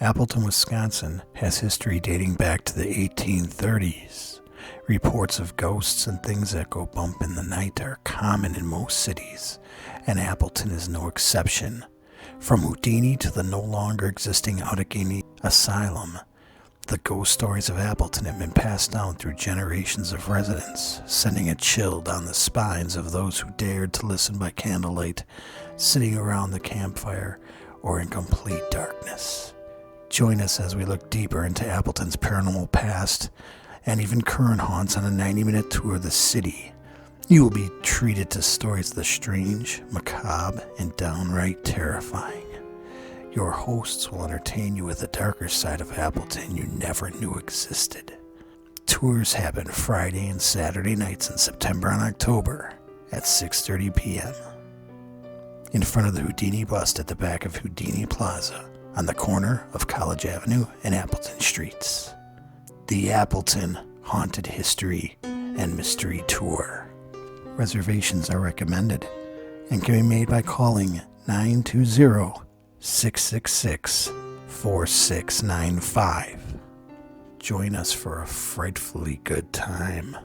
Appleton, Wisconsin has history dating back to the 1830s. Reports of ghosts and things that go bump in the night are common in most cities, and Appleton is no exception. From Houdini to the no longer existing Allegheny Asylum, the ghost stories of Appleton have been passed down through generations of residents, sending a chill down the spines of those who dared to listen by candlelight, sitting around the campfire, or in complete darkness. Join us as we look deeper into Appleton's paranormal past and even current haunts on a 90-minute tour of the city. You will be treated to stories of the strange, macabre, and downright terrifying. Your hosts will entertain you with the darker side of Appleton you never knew existed. Tours happen Friday and Saturday nights in September and October at 6:30 p.m. in front of the Houdini bust at the back of Houdini Plaza on the corner of College Avenue and Appleton Streets. The Appleton Haunted History and Mystery Tour. Reservations are recommended and can be made by calling 920-666-4695. Join us for a frightfully good time.